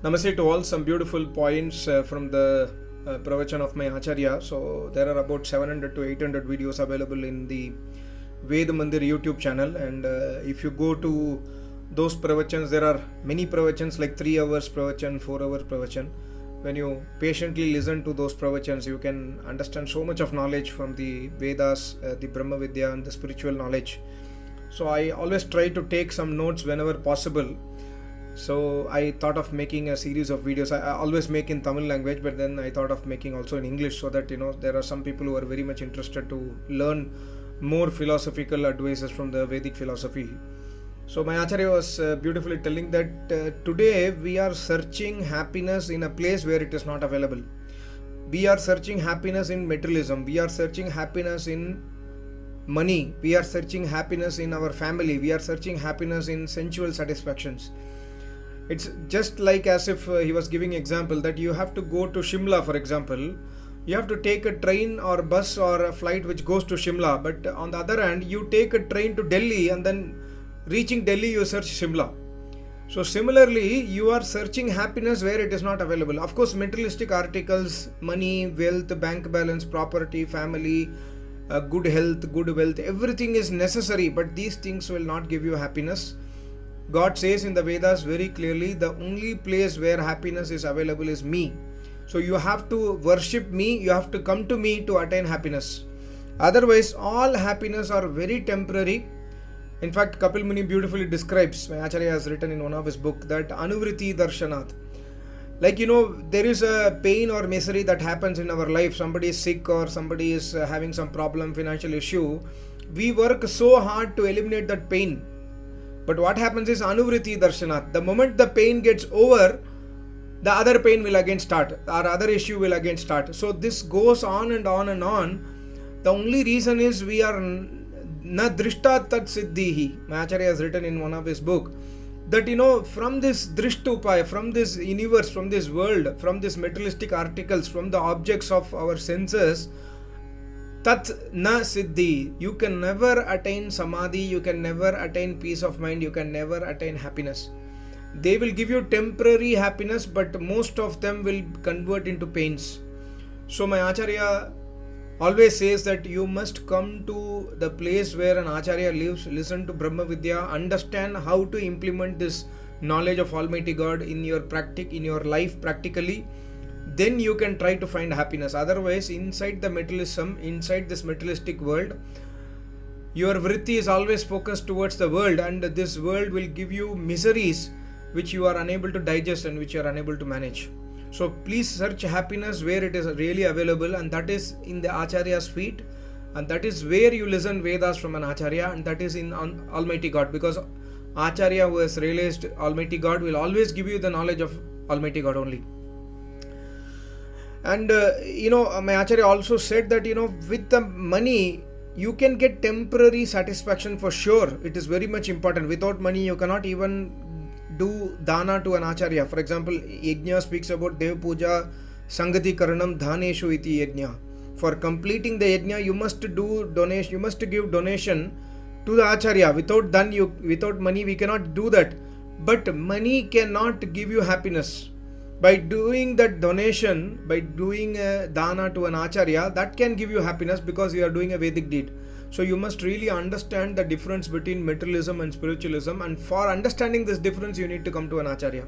Namaste to all. Some beautiful points from the pravachan of my Acharya. So there are about 700 to 800 videos available in the Ved Mandir YouTube channel, and if you go to those pravachans, there are many pravachans like 3 hours pravachan, 4 hours pravachan. When you patiently listen to those pravachans, you can understand so much of knowledge from the Vedas, the Brahma Vidya and the spiritual knowledge. So I always try to take some notes whenever possible. So I thought of making a series of videos. I always make in Tamil language, but then I thought of making also in English, so that there are some people who are very much interested to learn more philosophical advices from the Vedic philosophy. So my Acharya was beautifully telling that today we are searching happiness in a place where it is not available. We are searching happiness in materialism. We are searching happiness in money. We are searching happiness in our family. We are searching happiness in sensual satisfactions. It's just like as if he was giving example that you have to go to Shimla, for example. You have to take a train or bus or a flight which goes to Shimla, but on the other hand, you take a train to Delhi, and then reaching Delhi, you search Shimla. So similarly, you are searching happiness where it is not available. Of course, materialistic articles, money, wealth, bank balance, property, family, good health, good wealth, everything is necessary, but these things will not give you happiness. God says in the Vedas very clearly, the only place where happiness is available is me. So you have to worship me, you have to come to me to attain happiness. Otherwise, all happiness are very temporary. In fact, Kapil Muni beautifully describes, my Acharya has written in one of his books, that Anuvriti Darshanat. Like, there is a pain or misery that happens in our life. Somebody is sick or somebody is having some problem, financial issue. We work so hard to eliminate that pain. But what happens is Anuvriti Darshanat. The moment the pain gets over, the other pain will again start. Our other issue will again start. So this goes on and on and on. The only reason is we are na drishta tat siddhihi. My Acharya has written in one of his book that from this drishtupaya, from this universe, from this world, from these materialistic articles, from the objects of our senses, tat na siddhi. You can never attain samadhi, you can never attain peace of mind, you can never attain happiness. They will give you temporary happiness, but most of them will convert into pains. So my Acharya always says that you must come to the place where an Acharya lives, listen to Brahma Vidya, understand how to implement this knowledge of Almighty God in your life practically. Then you can try to find happiness. Otherwise, inside the materialism, inside this materialistic world, your vritti is always focused towards the world, and this world will give you miseries which you are unable to digest and which you are unable to manage. So please search happiness where it is really available, and that is in the Acharya's feet, and that is where you listen Vedas from an Acharya, and that is in Almighty God, because Acharya who has realized Almighty God will always give you the knowledge of Almighty God only. And my Acharya also said that with the money you can get temporary satisfaction for sure. It is very much important. Without money you cannot even do dana to an Acharya. For example, Yajna speaks about Dev Puja Sangati Karanam Dhaneshu iti Yajna. For completing the Yajna, you must do donation. You must give donation to the Acharya. Without money we cannot do that. But money cannot give you happiness. By doing that donation, by doing a dana to an Acharya, that can give you happiness because you are doing a Vedic deed. So you must really understand the difference between materialism and spiritualism, and for understanding this difference you need to come to an Acharya.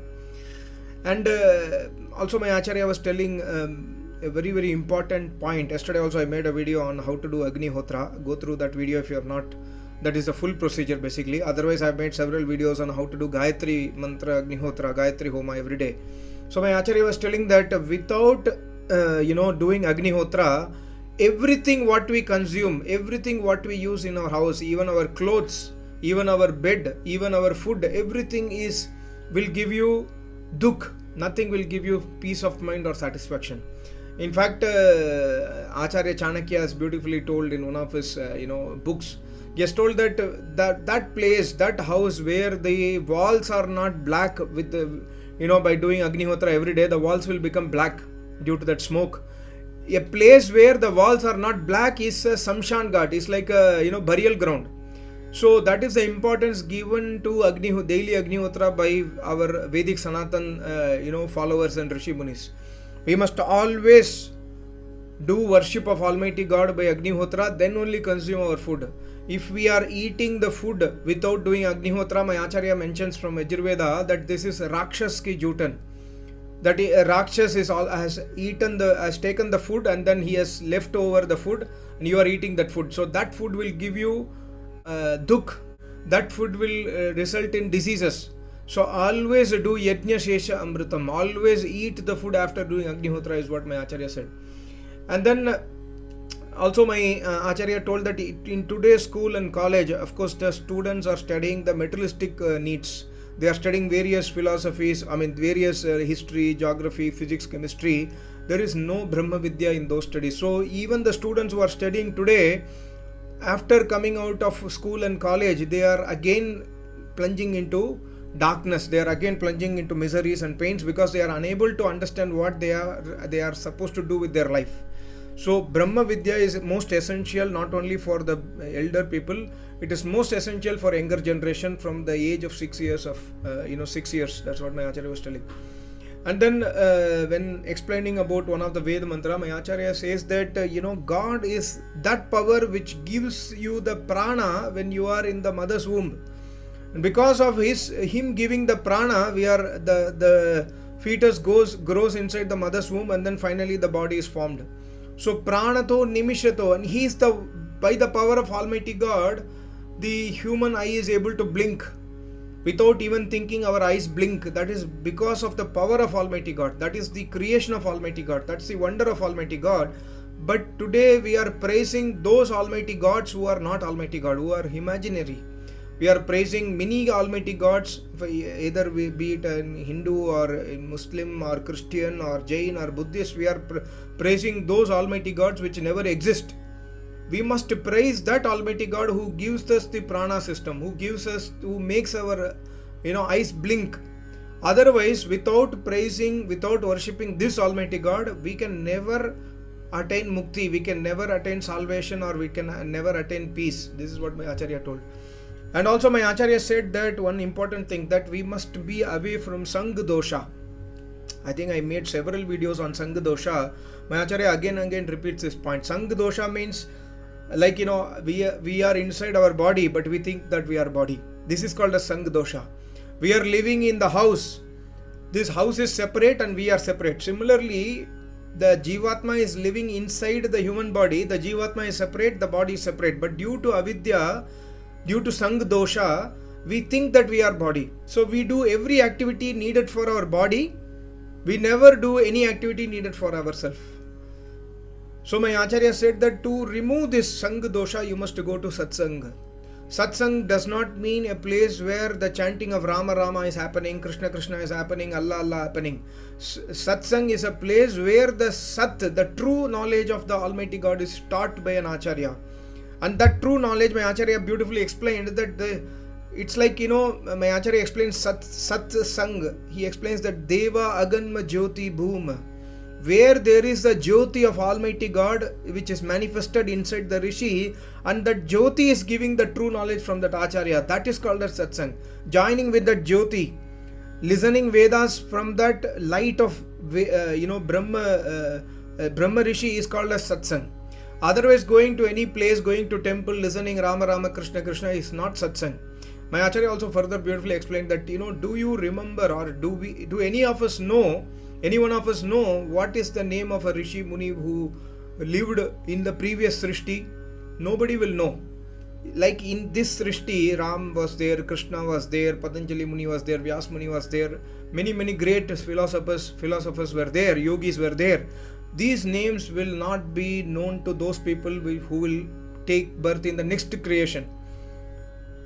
And also my Acharya was telling a very very important point. Yesterday also I made a video on how to do Agnihotra. Go through that video if you have not. That is the full procedure basically. Otherwise I have made several videos on how to do Gayatri Mantra, Agnihotra, Gayatri Homa every day. So my Acharya was telling that without doing Agnihotra, everything what we consume, everything what we use in our house, even our clothes, even our bed, even our food, everything will give you dukh. Nothing will give you peace of mind or satisfaction. In fact, Acharya Chanakya has beautifully told in one of his books. He has told that place, that house where the walls are not black with the by doing Agnihotra every day, the walls will become black due to that smoke. A place where the walls are not black is a Samshan Ghat. It's like a burial ground. So that is the importance given to daily Agnihotra by our Vedic Sanatan followers and Rishi Munis. We must always do worship of Almighty God by Agnihotra, then only consume our food. If we are eating the food without doing Agnihotra, my Acharya mentions from Ajurveda that this is Rakshas ki jutan. That Rakshas has taken the food and then he has left over the food and you are eating that food. So that food will give you dukh. That food will result in diseases. So always do Yajna Shesha Amritam. Always eat the food after doing Agnihotra is what my Acharya said. And then also my Acharya told that in today's school and college, of course the students are studying the materialistic needs. They are studying various philosophies, various history, geography, physics, chemistry. There is no Brahma Vidya in those studies. So even the students who are studying today, after coming out of school and college, they are again plunging into darkness. They are again plunging into miseries and pains because they are unable to understand what they are supposed to do with their life. So Brahma Vidya is most essential not only for the elder people, it is most essential for younger generation from the age of 6 years of 6 years. That's what my Acharya was telling. And then when explaining about one of the Veda mantra, my Acharya says that God is that power which gives you the prana when you are in the mother's womb. And because of him giving the prana, the fetus grows inside the mother's womb and then finally the body is formed. So pranato nimishato, and by the power of Almighty God, the human eye is able to blink. Without even thinking, our eyes blink. That is because of the power of Almighty God. That is the creation of Almighty God. That's the wonder of Almighty God. But today we are praising those Almighty gods who are not Almighty God, who are imaginary. We are praising many Almighty gods, either be it in Hindu or in Muslim or Christian or Jain or Buddhist. We are praising those Almighty gods which never exist. We must praise that Almighty God who gives us the prana system, who makes our eyes blink. Otherwise, without worshipping this Almighty God, we can never attain mukti, we can never attain salvation, or we can never attain peace. This is what my Acharya told. And also my Acharya said that one important thing, that we must be away from Sangha dosha. I think I made several videos on Sangha dosha. My Acharya again and again repeats this point. Sangha dosha means we are inside our body, but we think that we are body. This is called a Sangha dosha. We are living in the house. This house is separate and we are separate. Similarly, the Jivatma is living inside the human body. The Jivatma is separate, the body is separate. But due to avidya, due to Sangha dosha, we think that we are body. So we do every activity needed for our body. We never do any activity needed for ourselves. So my Acharya said that to remove this Sangha dosha, you must go to Satsang. Satsang does not mean a place where the chanting of Rama Rama is happening, Krishna Krishna is happening, Allah Allah happening. Satsang is a place where the Sat, the true knowledge of the Almighty God, is taught by an Acharya. And that true knowledge, my Acharya beautifully explained that it's like, my Acharya explains Satsang. He explains that Deva Aganma Jyoti Bhuma. Where there is the Jyoti of Almighty God, which is manifested inside the Rishi, and that Jyoti is giving the true knowledge from that Acharya. That is called as Satsang. Joining with that Jyoti, listening Vedas from that light of Brahma Rishi is called as Satsang. Otherwise, going to any place, going to temple, listening Rama Rama Krishna Krishna is not Satsang. My Acharya also further beautifully explained that, do you remember, or do any of us know, any one of us know what is the name of a Rishi Muni who lived in the previous Srishti? Nobody will know. Like in this Srishti, Ram was there, Krishna was there, Patanjali Muni was there, Vyas Muni was there, many great philosophers were there, yogis were there. These names will not be known to those people who will take birth in the next creation.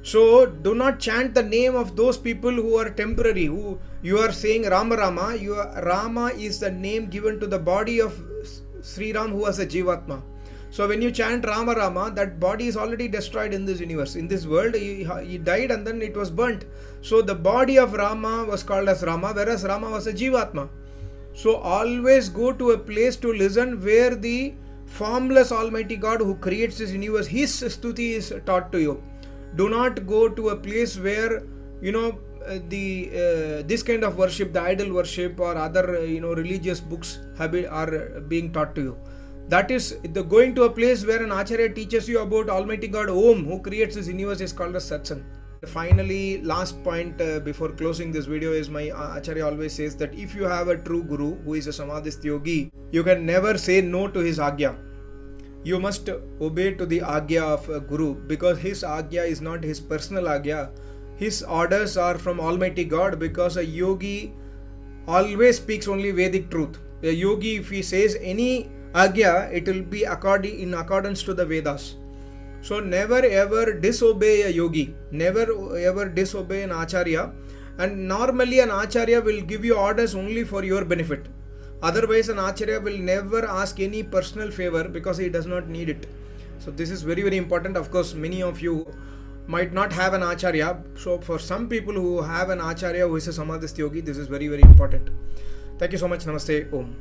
So do not chant the name of those people who are temporary, who you are saying Rama Rama. Rama is the name given to the body of Sri Ram, who was a Jivatma. So when you chant Rama Rama, that body is already destroyed in this universe. In this world, he died and then it was burnt. So the body of Rama was called as Rama, whereas Rama was a Jivatma. So always go to a place to listen where the formless Almighty God who creates this universe, His stuti is taught to you. Do not go to a place where this kind of worship, the idol worship or other religious books are being taught to you. That is the going to a place where an Acharya teaches you about Almighty God Om, who creates this universe, is called as Satsang. Finally, last point before closing this video is my Acharya always says that if you have a true Guru who is a Samadhist yogi, you can never say no to his Agya. You must obey to the Agya of a Guru, because his Agya is not his personal Agya. His orders are from Almighty God, because a yogi always speaks only Vedic truth. A yogi, if he says any Agya, it will be in accordance to the Vedas. So never ever disobey a yogi, never ever disobey an Acharya, and normally an Acharya will give you orders only for your benefit. Otherwise an Acharya will never ask any personal favor, because he does not need it. So this is very, very important. Of course, many of you might not have an Acharya. So for some people who have an Acharya who is a Samadhist yogi, this is very, very important. Thank you so much. Namaste. Om.